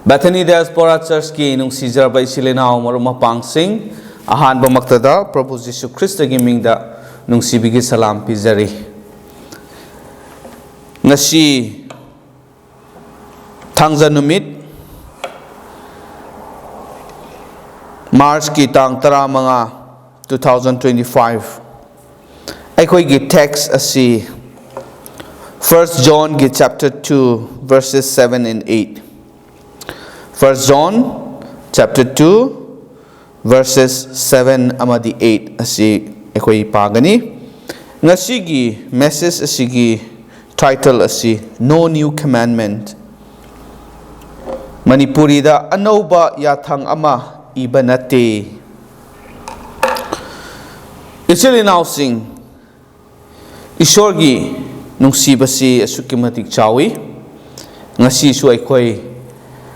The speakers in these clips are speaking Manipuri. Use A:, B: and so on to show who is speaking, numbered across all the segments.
A: Bethany Diaspora Church ki nung sijar ba isilina maruma pangsing ahan ba maktada Prabhu Jisu Krista ki mingda nung sibigi salam pizari ngasi thangza numit March ki tang tara mga 2025 aikoi gi text asi 1 John ki chapter 2 verses 7 and 8 1 John chapter 2 verses 7 amadi 8 asi aikoi pagani ngasi gi message asi gi title asi No New Commandment Manipuri da ANOUBA YATHANG ama iba NATTE isilinaw sing Ishor gi nungsibasi asuki matik chawi ngasi su aikoi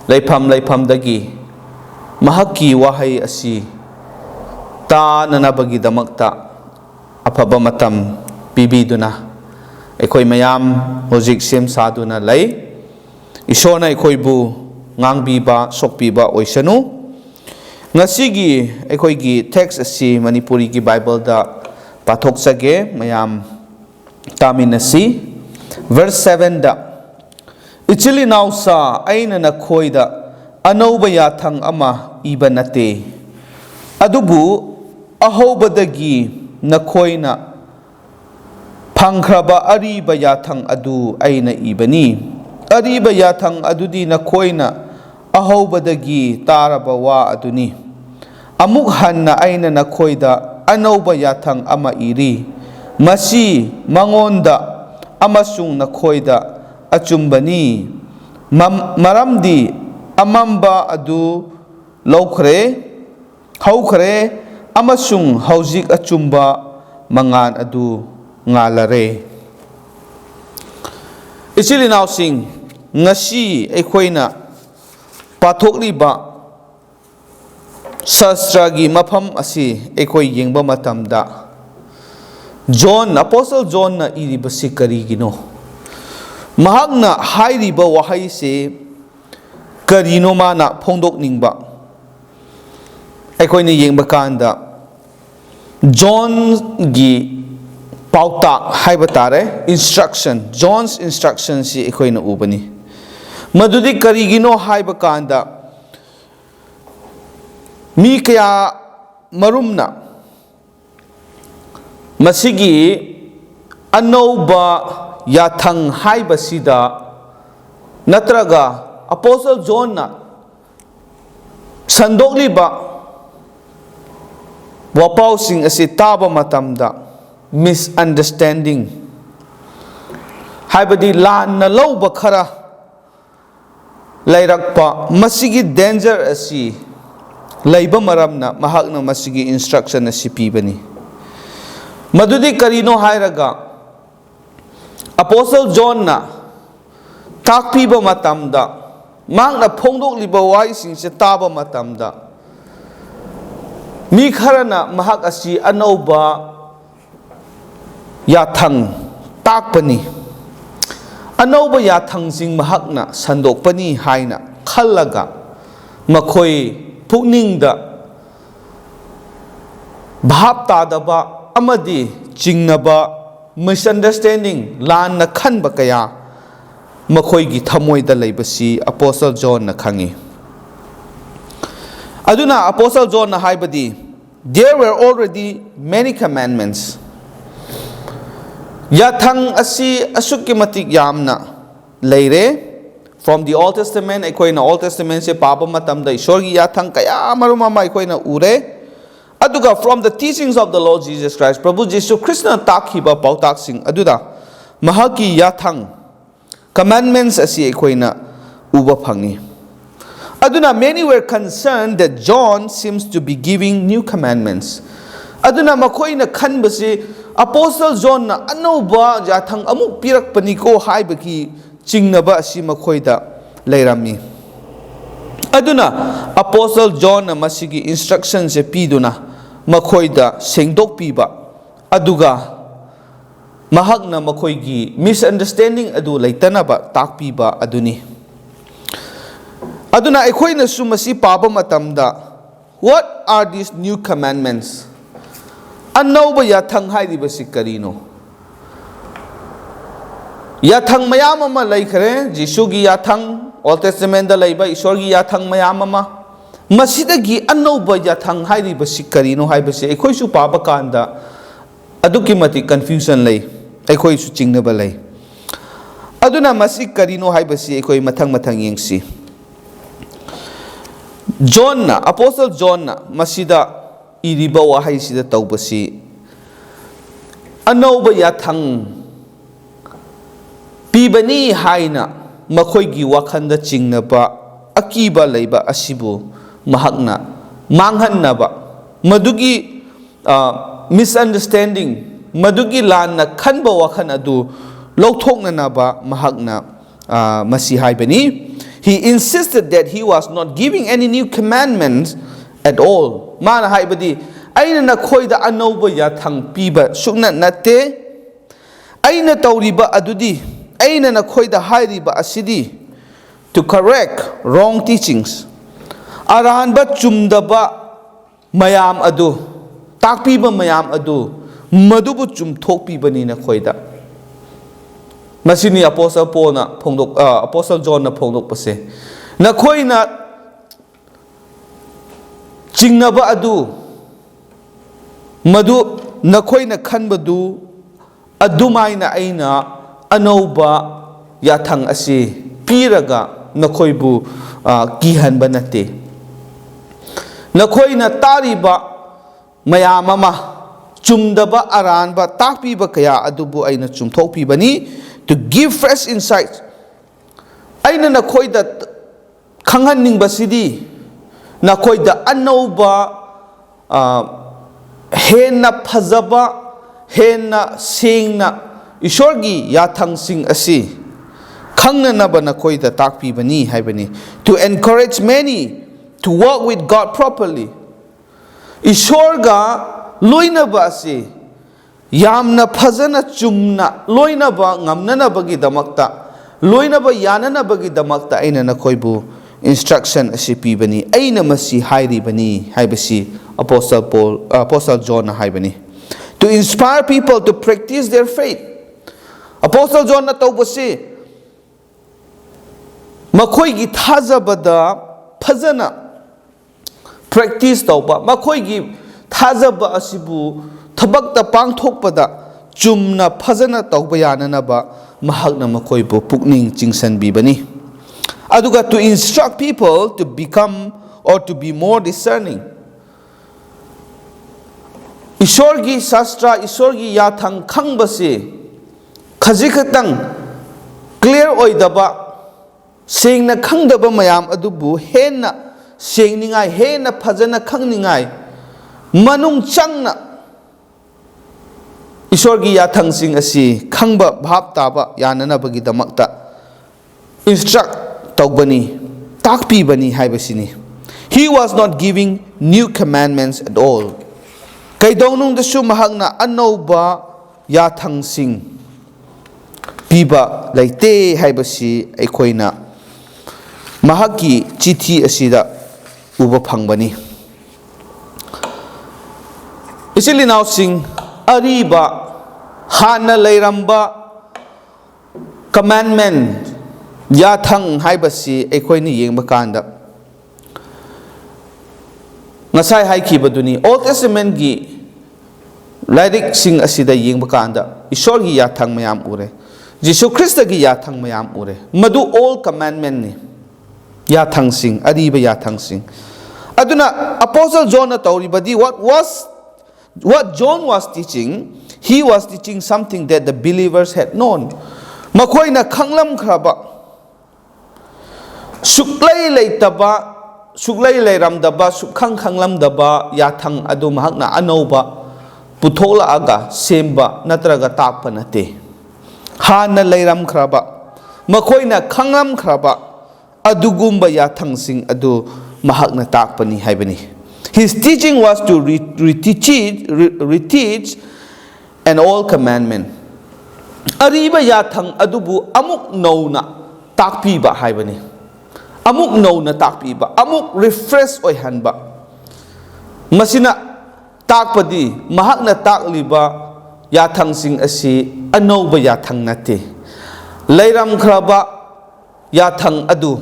A: laifam dagi mahaki wahai asi ta nanabagi damakta apaba matam bibiduna aikoi mayam hojik sem saduna lay isona aikoi bu ngangbiba sokbiba oisanu ngasigi aikoi gi text asi Manipuri gi Bible da pathok sage mayam taminasi verse 7 da ichili nausa aina na khoida ANOUBA YATHANG ama iba NATTE adubu ahobadagi na khoina phangkhraba ariba yathang adu aina ibani ariba yathang adudi na khoina ahobadagi taraba wa aduni amuk hanna aina na khoida ANOUBA YATHANG ama iri masi mangonda amasung na khoida achumbani maramdi amamba adu laukhre haukhre amasung haujik achumba mangan adu ngalare isilinaw sing ngasi aikhoina pathokliba sastra gi mafam asi aikoi yengba matamda John Apostle John na iribasi karigino mahakna hairiba wahai se karino mana phongdok ningba aikoi ni yengba kanda John gi pauta haiba tare instruction John's instruction si aikoi na ubani madudi karigino haiba kanda mi kaya marumna masigi ANOUBA YATHANG haiba sida natraga Apostle John na sandokliba wapau sing asi taba matamda misunderstanding haibadi lan na lauba khara lairakpa masigi danger asi laiba maramna mahakna masigi instruction asi pibani madudi karino hairaga Apostle John na takpiba matamda mangna phongdok liba wai sing se taba matamda mi kharana mahak asi ANOUBA YATHANG takpani ANOUBA YATHANG sing mahakna sandokpani haina khallaga makhoi pukningda bhap tadaba amadi chingnaba misunderstanding lan na khanba kaya makhoi gi thamoida leibasi Apostle John na khangi aduna Apostle John na haibadi there were already many commandments yathang asi asukki matik yamna leire from the Old Testament aikoi na Old Testament se papa matam da ishor gi yathang kaya maruma mai koi na ure aduga from the teachings of the Lord Jesus Christ Prabhu Jisu Krishna takhiba pautak sing aduda mahaki yathang commandments asi ekoina uba phangi aduna many were concerned that John seems to be giving new commandments aduna makoina khanbasi Apostle John na ANOUBA YATHANG amuk pirak paniko haibaki chingnaba asi makoida leirami aduna Apostle John na masigi instructions se piduna makoida sengdok piba aduga mahakna makoigi misunderstanding adu laitanaba takpiba aduni aduna aikoina su masi paba matamda what are these new commandments anauba yathang hairibasi karino yathang mayam ama laikhare Jisu gi yathang Old Testament da laiba Ishwar gi yathang mayam ama masidagi anauba yathang hairibasi karino haibasi aikoi su paba kanda aduki mati confusion lay aikoi su chingnaba lay aduna masi karino haibasi aikoi mathang mathang yengsi John na Apostle John na masida iriba wahai sida taubasi anauba yathang pibani haina makhoi gi wakhanda chingnaba akiba leiba asibu mahakna manghanaba madugi misunderstanding madugi lanna khanba wakhan adu lawthoknanaba mahakna masi haibani he insisted that he was not giving any new commandments at all mana haibadi aina na khoida anauba yathang piba sukna natte aina tawriba adudi aina na khoida hairiba asidi to correct wrong teachings aranba chumdaba mayam adu takpiba mayam adu madubu chumthokpibani na khoida masini Apostle Paul na phongdok Apostle John na phongdok pase na khoina chingnaba adu madu na khoina khanbadu adumaina aina anauba yathang asi piraga na khoibu kihanba nate na khoina tariba mayam ama chumdaba aranba takpiba kaya adubu aina chumthokpibani to give fresh insights aina na khoida khanghanning basidi na khoida anauba hena phajaba hena sengna ishorgi yathang sing asi khangnanaba na khoida takpi bani haibani to encourage many to walk with God properly ishorga loinaba asi yamna phajana chumna loinaba ngamnanabagi damakta loinaba yananabagi damakta aina na khoibu instruction asi pibani aina masi hairibani haibasi Apostle John haibani to inspire people to practice their faith Apostle John na tawbasi makhoi gi thajabada phajana practice tawba makhoi gi thajaba asibu thabakta pangthokpada chumna phajana tawba yananaba mahakna makhoibu pukning chingsanbibani aduga to instruct people to become or to be more discerning Ishorgi Sastra Ishorgi yathang khangbasi khajikatang clear oidaba sengna khangdaba mayam adubu henna sengningai henna phajana khangningai manung changna Ishorgi yathang sing asi khangba bhab taba yananabagi damakta instruct tawbani takpi bani haibasini he was not giving new commandments at all kaidonung dasu mahagna anauba yathang sing piba laite haibasi aikoina mahaki chithi asida uba phangbani isili now sing ariba hana lairamba commandment yathang haibasi aikoini yengba kanda ngasai haikibaduni Old Testament gi lairik sing asida yengba kanda Ishwar gi yathang mayam ure Jisu Christ gi yathang mayam ure madu all commandment ni yathang sing ariba yathang sing aduna Apostle John na tawribadi what John was teaching he was teaching something that the believers had known makhoina khanglam khraba suklai leitaba suklai leiramdaba sukhang khanglamdaba yathang adu mahakna anauba puthola aga semba natraga takpa nate hana leiram khraba makhoina khanglam khraba adugumba yathang sing adu mahakna takpani haibani his teaching was to reteach an old commandment ariba yathang adubu amuk nauna takpiba haibani amuk nौना ताकपीबा amuk refresh oihanba masina takpadi mahakna takliba yathang asi anouba yathang natte leiram khraba yathang adu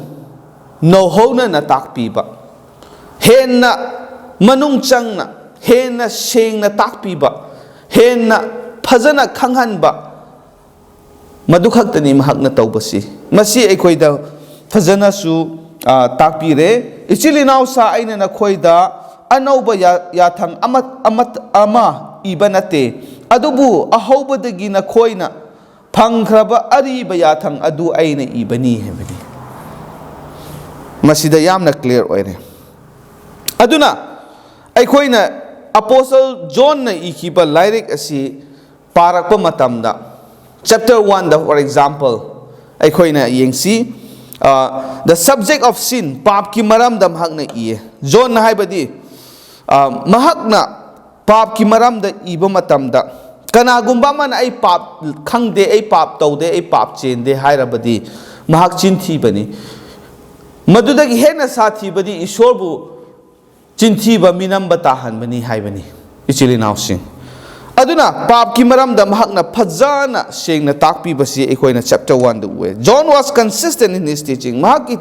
A: nohona na takpiba henna manung changna henna sengna takpiba henna phajana khanghanba madu khaktani mahakna tawbasi masi aikoida phajana su takpire ichilinaw sa aina na khoida anouba yathang ama iba nate adubu ahobadagi na khoina phangkhraba ariba yathang adu aina ibani hebani masida yamna clear oire aduna aikoina apostle John na ikiba lyric asi parakpa matamda chapter 1 da for example aikoina yengsi the subject of sin pap ki maram da mahakna iye John na haibadi mahakna pap ki maram da iba matamda kanagumba man ai pap khangde ai pap taude ai pap chende hairabadi mahak chinthi bani madudagi hena sathi badi ishorbu chinthi ba minam batahan bani haibani ichili nausing aduna pap ki maram da mahakna phajana sengna takpi basi ekoina chapter 1 da we John was consistent in his teaching mahaki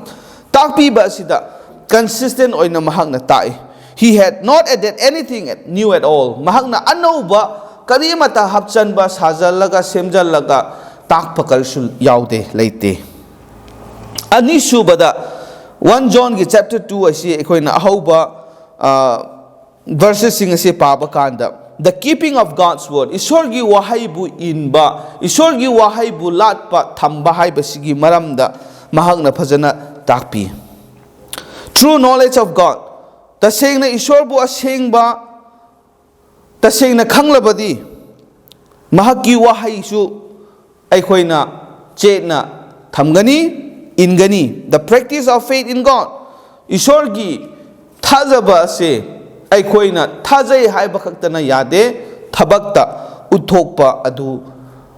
A: takpi ba sida consistent oina mahakna tai he had not added anything new at all mahakna anouba karimata hapchan ba sajalaga semjalaga takpa kalsul yaude leite ani subada 1 John ki chapter 2 asi ekoina ahoba verses sing asi paba kanda the keeping of God's word ishorgi wahaibu inba ishorgi wahaibu latpa thamba haibasigi maramda mahakna phajana takpi true knowledge of God tasengna ishorbu asengba tasengna khanglabadi mahakki wahai su aikoina chetna thamgani ingani the practice of faith in God ishorgi thajaba se aikoina thajai haiba khaktana yade thabakta uthokpa adu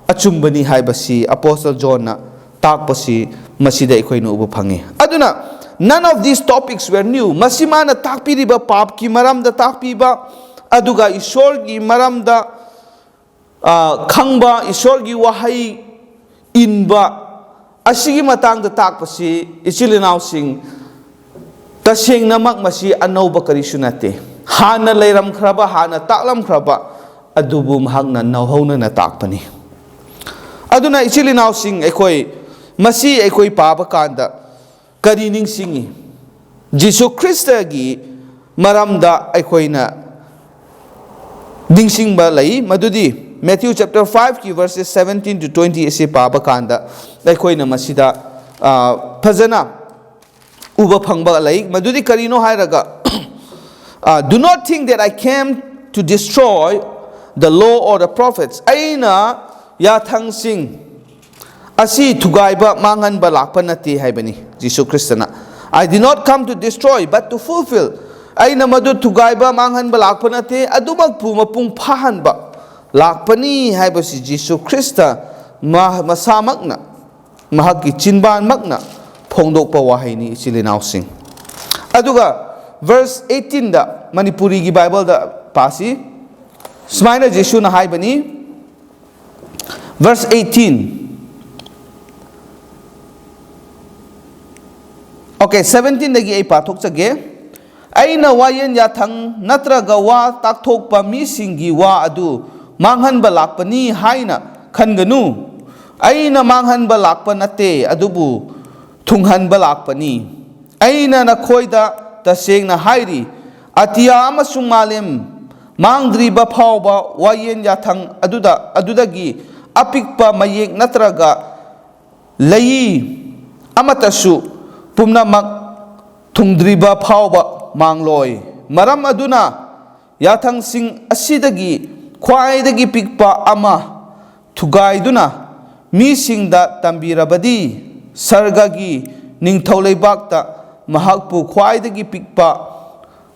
A: achumbani haibasi apostle John na takpasi masida aikoina ubu phangi aduna none of these topics were new masimana takpiriba pap ki maramda takpiba aduga ishorgi maramda khangba ishorgi wahai inba asigi matangda takpasi ichilinaw sing tasengna mak masi anouba karisu nate hana leiram khraba hana taklam khraba adubu mahakna nauhona na takpani aduna ichilinaw sing ekoi masi ekoi paba kanda kari ningsingi Jesus Christa gi maramda ekoina ningsingba lai madudi Matthew chapter 5 ki verses 17 to 20 ase paba kanda ekoina masida phajana uba phangba lai madudi karino hairaga do not think that I came to destroy the law or the prophets aina yathang sing asi thugaiba manganba lakpa nati haibani Jesus Christana I did not come to destroy but to fulfill aina madu thugaiba manganba lakpa nati adumak pu mapung phahanba lakpani haibasi Jesus Christa masamakna mahaki chinban makna phongdokpa wahaini chilinaw sing aduga verse 18 da Manipuri gi Bible da pasi smaina Jesus na haibani verse 18 okay 17 dagi ai pathok chage aina wayen yathang natraga wa takthokpa mi singi wa adu manghanba lakpani haina khanganu aina manghanba lakpa nate adubu thunghanba lakpani aina na khoida tasengna hairi atia amasung malem mangdriba phawba wayen yathang adudagi apikpa mayek natraga layi amatasu pumnamak thungdriba phawba mangloi maram aduna yathang sing asidagi khwaidagi pikpa ama thugaiduna mi singda tambirabadi sargagi ningthauleibakta mahakpu khwaidagi pikpa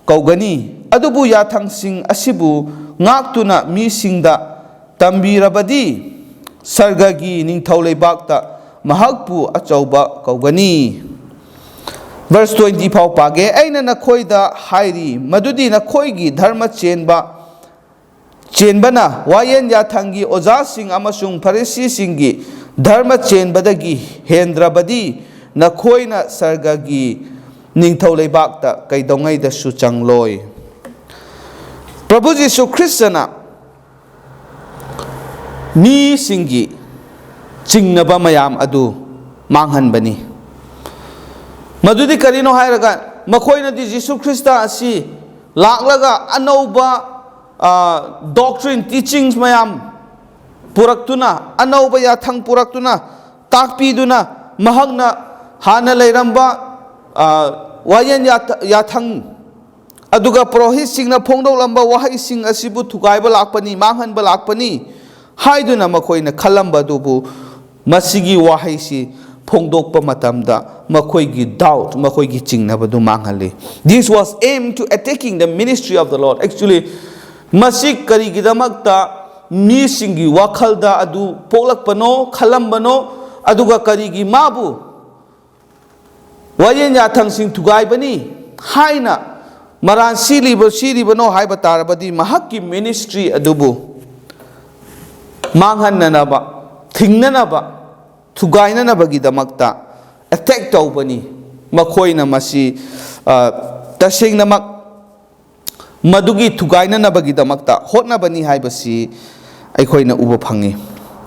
A: kaugani adubu yathang sing asibu ngaktuna mi singda tambirabadi sargagi ningthauleibakta mahakpu achauba kaugani verse 20 phau page aina nakhoida hairi madudi nakhoigi dharma chenbana wayen yathangi oja sing amasung pharisi singi dharma chenbadagi hendrabadi nakhoina sargagi ningthau leibakta kaidongai da su changloi Prabhu Jesu Kristana mi singi chingnaba mayam adu manghanbani madudi karino hairaga makhoina di Jesu Krista asi laklaga anouba doctrine teachings mayam puraktuna anouba yathang puraktuna takpiduna mahagna hana leiramba wayan yathang aduga prohit singna phongdolamba wahai sing asibu thugaiba lakpani manghanba lakpani haiduna makhoina khalamba dubu masigi wahai si phongdokpa matamda makhoigi doubt makhoigi chingnabadu manghali. This was aimed to attacking the ministry of the Lord. Actually masik karigidamakta mi singi wakhalda adu polakpano khalambano aduga karigi mabu wayen yathang sing thugaibani haina maran siribano haiba tarabadi mahakki ministry adubu manghananaba thingnanaba thugainanabagidamagta attack tawbani makhoina masi tasengnamak madugi thugainanabagidamagta hotnabani haibasi aikhoina uba phangi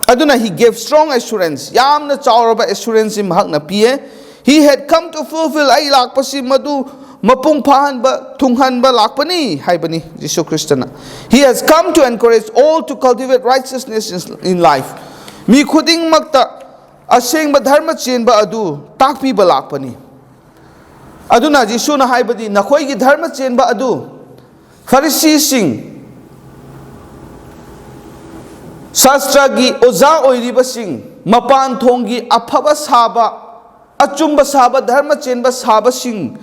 A: aduna he gave strong assurance yamna chawraba assurance mahakna piye he had come to fulfill ai lakpasi madu mapung phahanba thunghanba lakpani haibani Jesu Kristana he has come to encourage all to cultivate righteousness in life mi khuding makta asengba dharma chenba adu takpi ba lakpani aduna Jesu na haibadi nakhoi gi dharma chenba adu Pharisee sing Shastra gi oza oiriba sing mapan thongi aphaba saba achumba saba dharma chenba saba sing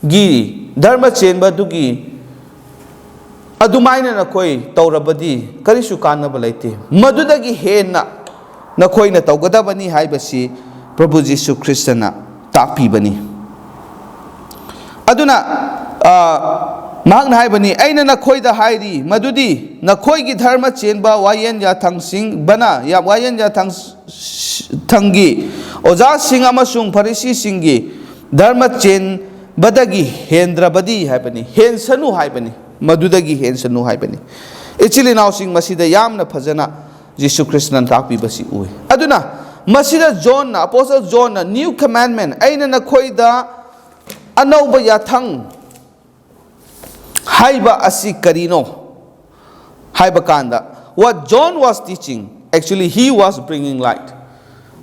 A: gi dharma chenba dugi adumaina nakoi taurabadi karisu kanaba laite madudagi henna nakhoina tawgadabani haibasi Prabhu Jesu Kristana tapibani aduna mahakna haibani aina nakhoida hairi madudi nakhoigi dharma chenba wayen yathang sing bana ya wayen yathang thangi oja sing amasung pharisi singi dharma chen badagi hendrabadi haibani hensanu haibani madudagi hensanu haibani actually now sing masida yamna phajana Jesu Krishna takpi basi ui aduna masida John na apostle John na new commandment aina nakhoida anouba yathang haiba asi karino haiba kanda what John was teaching actually he was bringing light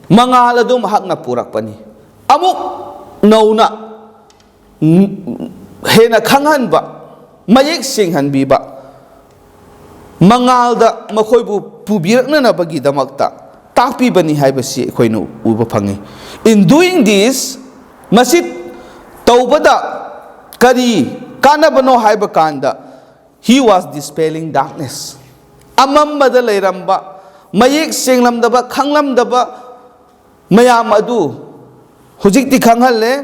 A: mangal adum hakna purakpani amuk nauna hena khanghanba mayek singhanbiba mangalda makhoibu pubirakna bagi damakta takpi bani haibasi khoinu uba phangi in doing this masit tawbada kari kanabano haiba kanda he was dispelling darkness amambada leiramba mayek senglamdaba khanglamdaba mayam adu hujikti khanghalle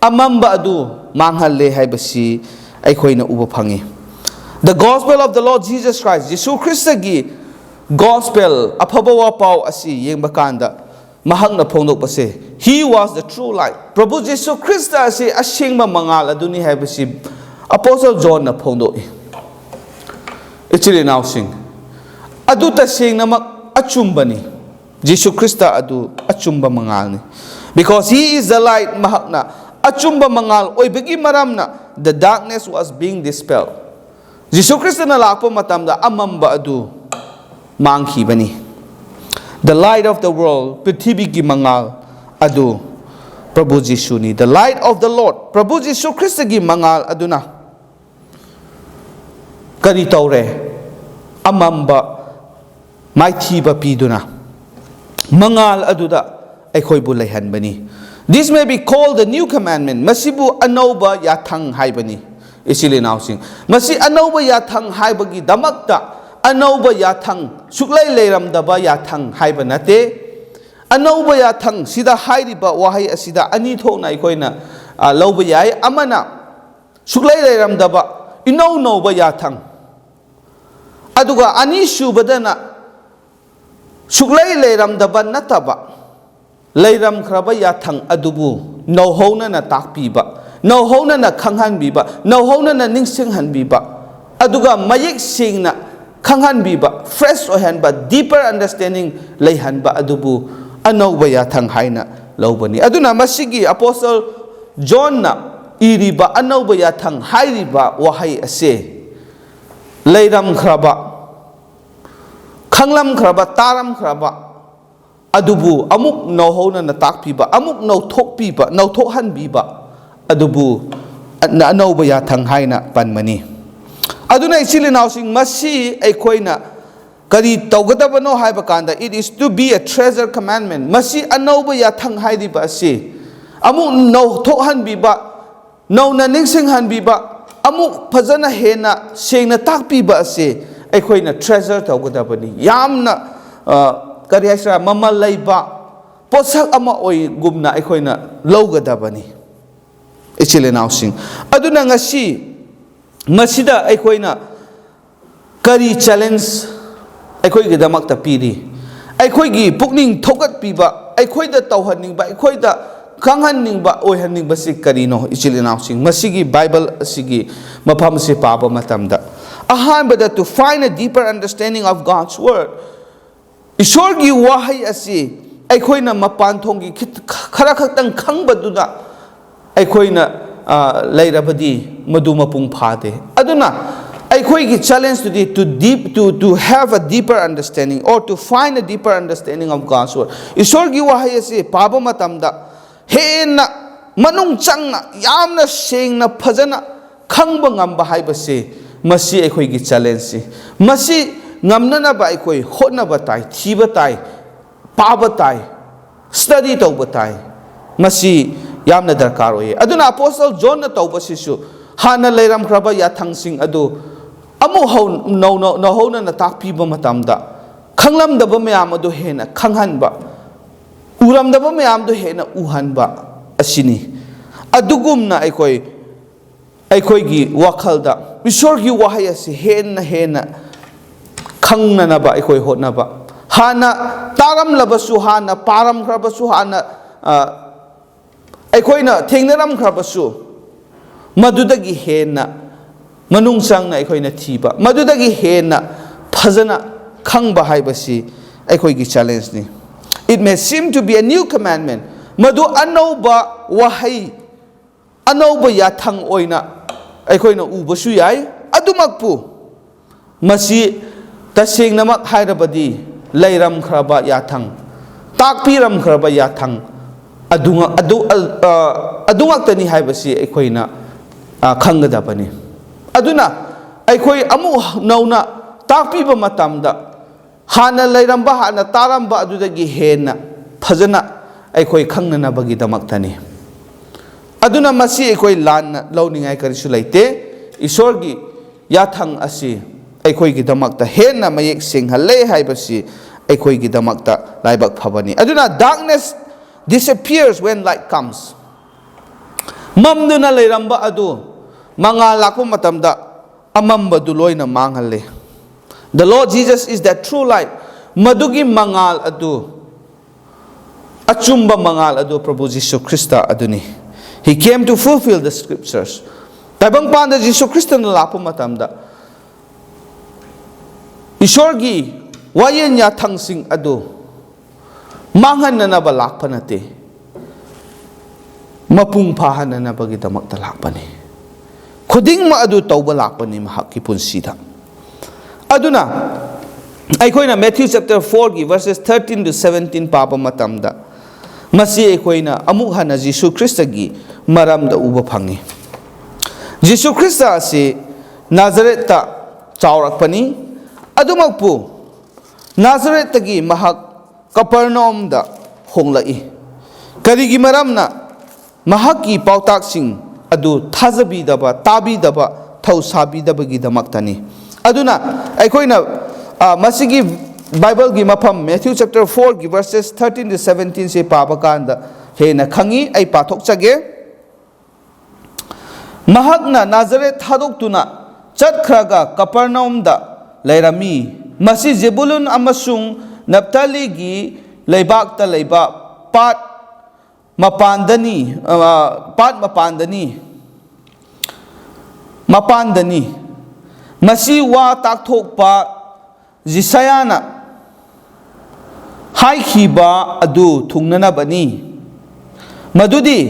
A: amamba adu manghalle haibasi aikhoina uba phangi the gospel of the Lord Jesus Christ Jesu Christa gi gospel aphaba wa pau asi yengba kanda mahakna phongdok pase he was the true light Prabhu Jesu Christa asi asengba mangal aduni haibasi apostle John na phongdok actually now sing adu ta sengna mak achumbani Jesu Christa adu achumba mangal ni because he is the light mahakna achumba mangal oibagi maramna the darkness was being dispelled Jesu Christa na lakpa matamda amamba adu mangkhibani the light of the world prithibi gi mangal adu Prabhu Jesu ni the light of the Lord Prabhu Jesu Christa gi mangal aduna kari tawre amamba maithiba piduna mangal aduda aikhoibu leihanbani this may be called the new commandment masibu anouba yathang haibani isili now sing masi anouba yathang haibagi damakta anouba yathang suklai leiramdaba yathang haiba nate anouba yathang sida hairiba wahai asida ani thokna ikoina ꯂꯧꯕ ꯌꯥꯏ ꯑꯃꯅ ꯁꯨꯛꯂꯩ ꯂꯩꯔꯝꯗꯕ ꯏꯅꯧ ꯅꯧꯕ ꯌꯥꯊꯪ ꯑꯗꯨꯒ ꯑꯅꯤꯁꯨꯕꯗꯅ ꯁꯨꯛꯂꯩ ꯂꯩꯔꯝꯗꯕ ꯅꯠꯇꯕ ꯂꯩꯔꯝꯈ꯭ꯔꯕ ꯌꯥꯊꯪ ꯑꯗꯨꯕꯨ ꯅꯧꯍꯧꯅꯅ ꯇꯥꯛꯄꯤꯕ ꯅꯧꯍꯧꯅꯅ ꯈꯪꯍꯟꯕꯤꯕ ꯅꯧꯍꯧꯅꯅ ꯅꯤꯡꯁꯤꯡꯍꯟꯕꯤꯕ ꯑꯗꯨꯒ ꯃꯌꯦꯛ ꯁꯦꯡꯅ ꯈꯪꯍꯟꯕꯤꯕ ꯐ꯭ꯔꯦꯁ ꯑꯣꯏꯍꯟꯕ ꯗꯤꯄꯔ ꯑꯟꯗꯔꯁꯇꯦꯟꯗꯤꯡ ꯂꯩꯍꯟꯕ ꯑꯗꯨꯕꯨ ꯑꯅꯧꯕ ꯌꯥꯊꯪ ꯍꯥꯏꯅ ꯂꯧꯕꯅꯤ ꯑꯗꯨꯅ ꯃꯁꯤꯒꯤ ꯑꯄꯣꯁꯇꯜ ꯖꯣꯟꯅ ꯏꯔꯤꯕ ꯑꯅꯧꯕ ꯌꯥꯊꯪ ꯍꯥꯏꯔꯤꯕ ꯋꯥꯍꯩ ꯑꯁꯤ ꯂꯩꯔꯝꯈ꯭ꯔꯕ ꯈꯪꯂꯝꯈ꯭ꯔꯕ ꯇꯥꯔꯝꯈ꯭ꯔꯕ ꯑꯗꯨꯕꯨ ꯑꯃꯨꯛ ꯅꯧꯍꯧꯅꯅ ꯇꯥꯛꯄꯤꯕ ꯑꯃꯨꯛ ꯅꯧꯊꯣꯛꯄꯤꯕ ꯅꯧꯊꯣꯛꯍꯟꯕꯤꯕ ꯑꯗꯨꯕꯨ ꯑꯅꯧꯕ ꯌꯥꯊꯪ ꯍꯥꯏꯅ ꯄꯟꯕꯅꯤ ꯑꯗꯨꯅ ꯏꯆꯤꯜ ꯏꯅꯥꯎꯁꯤꯡ ꯃꯁꯤ ꯑꯩꯈꯣꯏꯅ ꯀꯔꯤ ꯇꯧꯒꯗꯕꯅꯣ ꯍꯥꯏꯕ ꯀꯥꯟꯗ it is to be a treasure commandment ꯃꯁꯤ ꯑꯅꯧꯕ yathang ꯍꯥꯏꯔꯤꯕ ꯑꯁꯤ ꯑꯃꯨꯛ ꯅꯧꯊꯣꯛꯍꯟꯕꯤꯕ ꯅꯧꯅ ꯅꯤꯡꯁꯤꯡꯍꯟꯕꯤꯕ ꯑꯃꯨꯛ ꯐꯖꯅ ꯍꯦꯟꯅ ꯁꯦꯡꯅ ꯇꯥꯛꯄꯤꯕ ꯑꯁꯤ ꯑꯩꯈꯣꯏꯅ treasure ꯇꯧꯒꯗꯕꯅꯤ ꯌꯥꯝꯅ ꯀꯔꯤ ꯍꯥꯏꯁꯤꯔꯥ ꯃꯃꯜ ꯂꯩꯕ ꯄꯣꯠꯁꯛ ꯑꯃ ꯑꯣꯏꯒꯨꯝꯅ ꯑꯩꯈꯣꯏꯅ ꯂꯧꯒꯗꯕꯅꯤ ꯏꯆꯤꯜ ꯏꯅꯥꯎꯁꯤꯡ ꯑꯗꯨꯅ ꯉꯁꯤ ꯃꯁꯤꯗ ꯑꯩꯈꯣꯏꯅ ꯀꯔꯤ ꯆꯦꯂꯦꯟꯖ ꯑꯩꯈꯣꯏꯒꯤꯗꯃꯛꯇ ꯄꯤꯔꯤ ꯑꯩꯈꯣꯏꯒꯤ ꯄꯨꯛꯅꯤꯡ ꯊꯧꯒꯠꯄꯤꯕ ꯑꯩꯈꯣꯏꯗ ꯇꯧꯍꯟꯅꯤꯡꯕ ꯑꯩꯈꯣꯏꯗ ꯈꯪꯍꯟꯅꯤꯡꯕ ꯑꯣꯏꯍꯟꯅꯤꯡꯕꯁꯤ ꯀꯔꯤꯅꯣ ꯏꯆꯤꯜ ꯏꯅꯥꯎꯁꯤꯡ ꯃꯁꯤꯒꯤ ꯕꯥꯏꯕꯜ ꯑꯁꯤꯒꯤ ꯃꯐꯝꯁꯤ ꯄꯥꯕ ꯃꯇꯝꯗ ꯑꯍꯥꯟꯕꯗ to find a deeper understanding of God's word ꯏꯁꯣꯔꯒꯤ ꯋꯥꯍꯩ ꯑꯁꯤ ꯑꯩꯈꯣꯏꯅ ꯃꯄꯥꯟꯊꯣꯡꯒꯤ ꯈꯔ ꯈꯛꯇꯪ ꯈꯪꯕꯗꯨꯅ ꯑꯩꯈꯣꯏꯅ ꯂꯩꯔꯕꯗꯤ ꯃꯗꯨ ꯃꯄꯨꯡ ꯐꯥꯗꯦ ꯑꯗꯨꯅ ꯑꯩꯈꯣꯏꯒꯤ ꯆꯦꯂꯦꯟꯖꯇꯨꯗꯤ to have a deeper understanding or to find a deeper understanding of God's word ꯏꯁꯣꯔꯒꯤ ꯋꯥꯍꯩ ꯑꯁꯤ ꯄꯥꯕ ꯃꯇꯝꯗ ꯍꯦꯟꯅ ꯃꯅꯨꯡ ꯆꯪꯅ ꯌꯥꯝꯅ ꯁꯦꯡꯅ ꯐꯖꯅ ꯈꯪꯕ ꯉꯝꯕ ꯍꯥꯏꯕꯁꯤ ꯃꯁꯤ ꯑꯩꯈꯣꯏꯒꯤ ꯆꯦꯂꯦꯟꯖꯁꯤ ꯃꯁꯤ ꯉꯝꯅꯅꯕ ꯑꯩꯈꯣꯏ ꯍꯣꯠꯅꯕ ꯇꯥꯏ ꯊꯤꯕ ꯇꯥꯏ ꯄꯥꯕ ꯇꯥꯏ ꯁ꯭ꯇꯗꯤ ꯇꯧꯕ ꯇꯥꯏ ꯃꯁꯤ ꯌꯥꯝꯅ ꯗꯔꯀꯥꯔ ꯑꯣꯏꯌꯦ ꯑꯗꯨꯅ ꯑꯄꯣꯁꯇꯜ ꯖꯣꯟꯅ ꯇꯧꯕꯁꯤꯁꯨ ꯍꯥꯟꯅ ꯂꯩꯔꯝꯈ꯭ꯔꯕ ꯌꯥꯊꯪꯁꯤꯡ ꯑꯗꯨ ꯑꯃꯨꯛ ꯅꯧꯍꯧꯅꯅ ꯇꯥꯛꯄꯤꯕ ꯃꯇꯝꯗ ꯈꯪꯂꯝꯗꯕ ꯃꯌꯥꯝ ꯑꯗꯨ ꯍꯦꯟꯅ ꯈꯪꯍꯟꯕ ꯎꯔꯝꯗꯕ ꯃꯌꯥꯝꯗꯨ ꯍꯦꯟꯅ ꯎꯍꯟꯕ ꯑꯁꯤꯅꯤ ꯑꯗꯨꯒꯨꯝꯅ ꯑꯩꯈꯣꯏꯒꯤ ꯋꯥꯈꯜꯗ ꯏꯁꯣꯔꯒꯤ ꯋꯥꯍꯩ ꯑꯁꯤ ꯍꯦꯟꯅ ꯈꯪꯅꯅꯕ ꯑꯩꯈꯣই ꯍꯣꯠꯅꯕ ꯍꯥꯟꯅ ꯇꯥꯔꯝꯂꯕꯁꯨ ꯍꯥꯟꯅ ꯄꯥꯔꯝꯈ꯭ꯔꯕꯁꯨ ꯍꯥꯟꯅ ꯑꯩꯈꯣꯏꯅ ꯊꯦꯡꯅꯔꯝꯈ꯭ꯔꯕꯁꯨ ꯃꯗꯨꯗꯒꯤ ꯍꯦꯟꯅ ꯃꯅꯨꯡ ꯆꯪꯅ ꯑꯩꯈꯣꯏꯅ ꯊꯤꯕ ꯃꯗꯨꯗꯒꯤ ꯍꯦꯟꯅ ꯐꯖꯅ ꯈꯪꯕ ꯍꯥꯏꯕꯁꯤ ꯑꯩꯈꯣꯏꯒꯤ ꯆꯦꯂꯦꯟꯖꯅꯤ it may seem to be a new commandment madu anauba wahai anauba yathang oina ꯑꯩꯈꯣꯏꯅ ꯎꯕꯁꯨ ꯌꯥꯏ ꯑꯗꯨꯃꯛꯄꯨ ꯃꯁꯤ ꯇꯁꯦꯡꯅꯃꯛ ꯍꯥꯏꯔꯕꯗꯤ ꯂꯩꯔꯝꯈ꯭ꯔꯕ ꯌꯥꯊꯪ ꯇꯥꯛꯄꯤꯔꯝꯈ꯭ꯔꯕ ꯌꯥꯊꯪ ꯑꯗꯨꯉꯛꯇꯅꯤ ꯍꯥꯏꯕꯁꯤ ꯑꯩꯈꯣꯏꯅ ꯈꯪꯒꯗꯕꯅꯤ ꯑꯗꯨꯅ ꯑꯩꯈꯣꯏ ꯑꯃꯨꯛ ꯅꯧꯅ ꯇꯥꯛꯄꯤꯕ ꯃꯇꯝꯗ ꯍꯥꯟꯅ ꯂꯩꯔꯝꯕ ꯍꯥꯟꯅ ꯇꯥꯔꯝꯕ ꯑꯗꯨꯗꯒꯤ ꯍꯦꯟꯅ ꯐꯖꯅ ꯑꯩꯈꯣꯏ ꯈꯪꯅꯅꯕꯒꯤꯗꯃꯛꯇꯅꯤ ꯑꯗꯨꯅ ꯃꯁꯤ ꯑꯩꯈꯣꯏ ꯂꯥꯟꯅ ꯂꯧꯅꯤꯡꯉꯥꯏ ꯀꯔꯤꯁꯨ ꯂꯩꯇꯦ ꯏꯁꯣꯔꯒꯤ ꯌꯥꯊꯪ ꯑꯁꯤ ꯑꯩꯈꯣꯏꯒꯤꯗꯃꯛꯇ ꯍꯦꯟꯅ ꯃꯌꯦꯛ ꯁꯦꯡꯍꯜꯂꯦ ꯍꯥꯏꯕꯁꯤ ꯑꯩꯈꯣꯏꯒꯤꯗꯃꯛꯇ ꯂꯥꯏꯕꯛ ꯐꯕꯅꯤ ꯑꯗꯨꯅ darkness disappears when light comes ꯃꯝꯗꯨꯅ ꯂꯩꯔꯝꯕ ꯑꯗꯨ ꯃꯉꯥꯜ ꯂꯥꯛꯄ ꯃꯇꯝꯗ ꯑꯃꯝꯕꯗꯨ ꯂꯣꯏꯅ ꯃꯥꯡꯍꯜꯂꯦ the Lord Jesus is that true light madugi mangal adu achumba mangal adu Prabhu Jisu Krista aduni he came to fulfill the scriptures taibang panda Jisu Krista na lapo matamda Ishorgi wayen yathang sing adu manghan na nabalakpa nate mapungpahan na nabagidamak talakpa ni khuding ma adu tawbalakpa ni mahaki punsida aduna aikoina Matthew chapter 4 gi verses 13 to 17 papa matamda masi aikoina amuk hana Jisu Krista gi maramda uba phangi Jisu Krista si Nazareth ta chawrakpani adumakpu Nazareth tagi mahak Capernaum da honglai karigi maramna mahaki pautaksing adu thazabi daba tabi daba thausabi dabagi damaktani aduna aikoina masigi Bible gi mafam Matthew chapter 4 gi verses 13 to 17 se paba kanda hena khangi ai pathok chage mahakna Nazareth thadokutuna chatkhraga Capernaumda leirami masi Zebulun amasung Naphtali gi leibakta leiba pat mapandani masi wa takthokpa Jisayana haikhiba adu thungnanabani madudi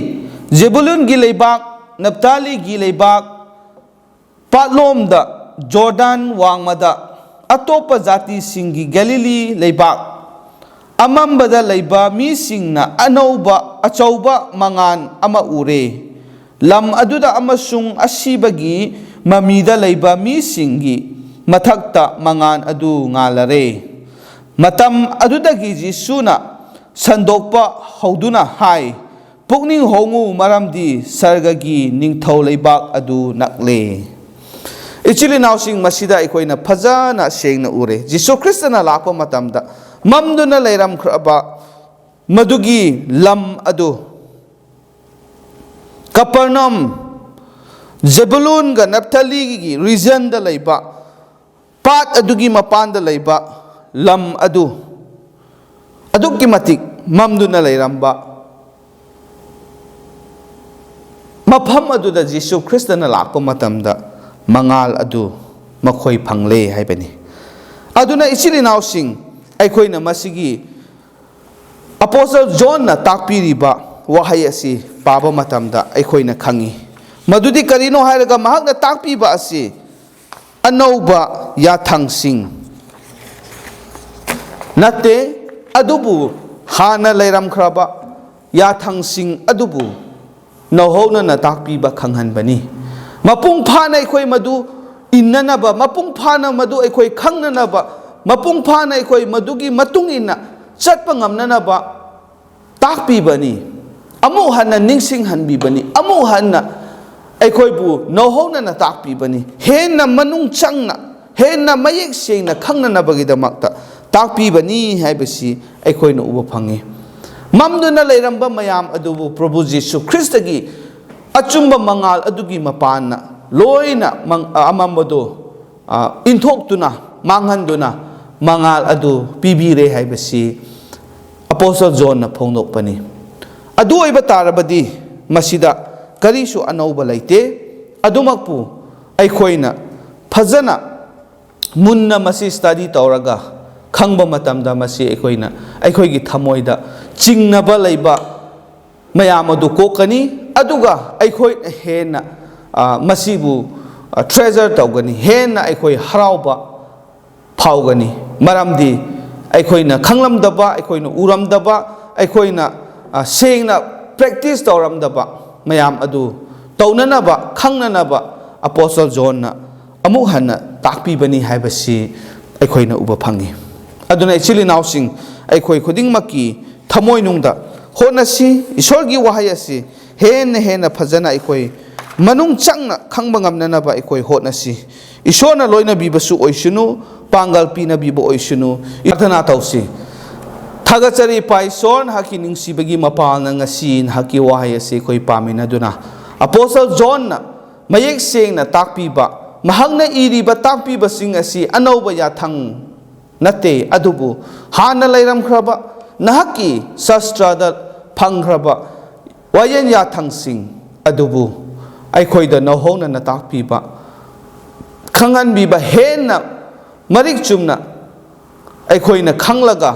A: Zebulun gi leibak Naphtali gi leibak patlomda Jordan wangmada atopa jati singi Galilee leibak amambada leiba mi singna ANOUBA achauba mangan ama ure lam aduda amasung asibagi mamida leiba mi singi mathakta mangan adu ngalare matam adudagi Jisuna sandokpa hauduna hai pukning hongu maramdi sargagi ningthau leibak adu nakle ichili nausing masida ikoina phajana sengna ure Jisu Kristna lakpa matamda mamduna leiram khraba madugi lam adu Capernaum Zebulun ga Naphtali gi region da leiba pat adugi mapanda leiba lam adu adukki matik mamduna leiramba mafam aduda Jisu Kristna lakpa matamda mangal adu makhoi phangle haibani aduna ichili nausing aikoina masigi Apostle John na takpiriba wahai asi paba matamda aikoina khangi madudi karino hairaga mahakna takpiba asi ANOUBA yathang sing natte adubu hana leiram khraba yathang sing adubu nauhona na takpiba khanghanbani mapung phana akhoi madu innanaba mapung phana madu akhoi khangnanaba mapung phana akhoi madugi matung inna chatpa ngamnanaba takpibani amu hanna ningsing hanbibani amu hanna akhoi bu nauhona na takpibani henna manung changna henna mayek sengna khangnanabagi damakta takpibani haibasi akhoi na uba phangi mamduna leiramba mayam adubu Prabhu Jisu Kristagi achumba mangal adugi mapana loina amambado inthokutuna manghanduna mangal adu pibire haibasi Apostle John na phongdokpani adu oiba tarabadi masida karisu ANOUBA leite adumakpu aikoina phajana munna masi study tawraga khangba matamda masi aikoina aikoigi thamoida chingnaba leiba mayam adu kokani aduga aikoi hena masibu treasure tawgani hena aikoi harauba phawgani maramdi aikoina khanglamdaba aikoina uramdaba aikoina sengna practice tawramdaba mayam adu taunanaba khangnanaba Apostle John na amuk hanna takpibani haibasi aikoina uba phangi aduna ichili nausing aikoi khudingmaki thamoi nungda honasi isorgi wahai asi hena phajana aikoi manung changna khangba ngamnanaba aikoi honasi isona loina bibasu oisunu pangal pina bibo oisunu prathana tausi thagachari paison haki ningsibagi mapalna ngasi haki wahai asi koi pamina duna Apostle John na mayek sengna takpiba mahangna iriba takpiba sing asi ANOUBA yathang natte adubu hana leiram khraba nahaki sastrada phanghraba wayan yathang sing adubu aikhoida nauhona na takpiba khangan biba henna marik chumna aikhoina khanglaga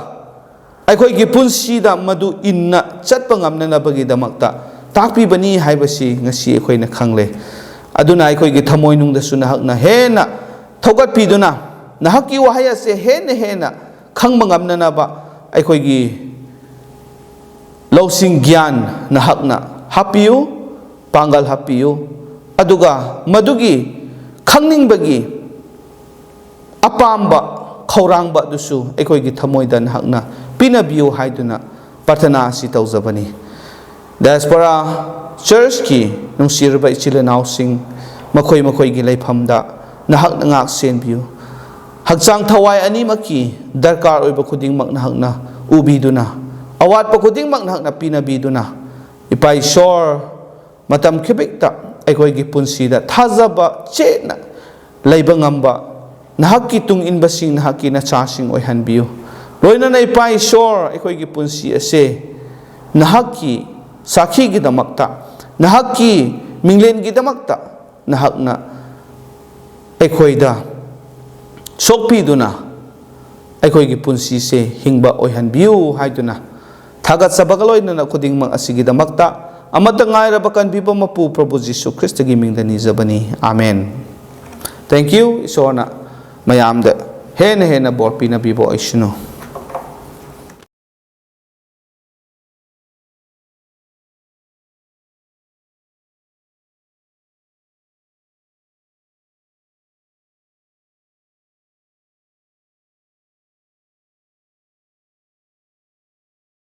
A: aikhoigi punsida madu inna chatpa ngamnanabagi damakta takpibani haibasi ngasi aikhoina khangle aduna aikhoigi thamoinungdasu nahakna henna thogatpiduna nahaki wahai ase henna khangba ngamnanaba aikhoigi lausing gyan nahakna hapiyu pangal hapiyu aduga madugi khangningbagi apamba khaurangba dusu aikhoigi thamoida nahakna pinabiyu haiduna prathana si tawjabani Diaspora church ki nungsirba ichilanaw sing makhoi gi leifamda nahakna ngak senbiyu hakchang thawai ani maki darkar oiba khudingmak nahakna ubiduna awat pa khudingmak nahakna pinabiduna ipai shor matam khibikta ꯑꯩꯈꯣꯏꯒꯤ ꯄꯨꯟꯁꯤꯗ ꯊꯥꯖꯕ ꯆꯦꯠꯅ ꯂꯩꯕ ꯉꯝꯕ ꯅꯍꯥꯛꯀꯤ ꯇꯨꯡ ꯏꯟꯕꯁꯤꯡ ꯅꯍꯥꯛꯀꯤ ꯅꯆꯥꯁꯤꯡ ꯑꯣꯏꯍꯟꯕꯤꯌꯨ ꯂꯣꯏꯅꯅ ꯏꯄꯥ ꯏꯁꯣꯔ ꯑꯩꯈꯣꯏꯒꯤ ꯄꯨꯟꯁꯤ ꯑꯁꯦ ꯅꯍꯥꯛꯀꯤ ꯁꯥꯈꯤꯒꯤꯗꯃꯛꯇ ꯅꯍꯥꯛꯀꯤ ꯃꯤꯡꯂꯦꯟꯒꯤꯗꯃꯛꯇ ꯅꯍꯥꯛꯅ ꯑꯩꯈꯣꯏꯗ ꯁꯣꯛꯄꯤꯗꯨꯅ ꯑꯩꯈꯣꯏꯒꯤ ꯄꯨꯟꯁꯤꯁꯦ ꯍꯤꯡꯕ ꯑꯣꯏꯍꯟꯕꯤꯌꯨ ꯍꯥꯏꯗꯨꯅ ꯊꯥꯒꯠꯆꯕꯒ ꯂꯣꯏꯅꯅ ꯈꯨꯗꯤꯡꯃꯛ ꯑꯁꯤꯒꯤꯗꯃꯛꯇ ꯑꯃꯠꯇ ꯉꯥꯏꯔꯕ ꯀꯟꯕꯤꯕ ꯃꯄꯨ ꯄ꯭ꯔꯚꯨ ꯖꯤꯁꯨ ꯈ꯭ꯔꯤꯁꯇꯒꯤ ꯃꯤꯡꯗ ꯅꯤꯖꯕꯅꯤ ꯑꯥꯃꯦꯟ ꯊꯦꯡꯛ ꯌꯨ ꯏꯁꯣꯔꯅ ꯃꯌꯥꯝꯗ ꯍꯦꯟꯅ ꯕꯣꯔ ꯄꯤꯅꯕꯤꯕ ꯑꯣꯏꯁꯅꯨ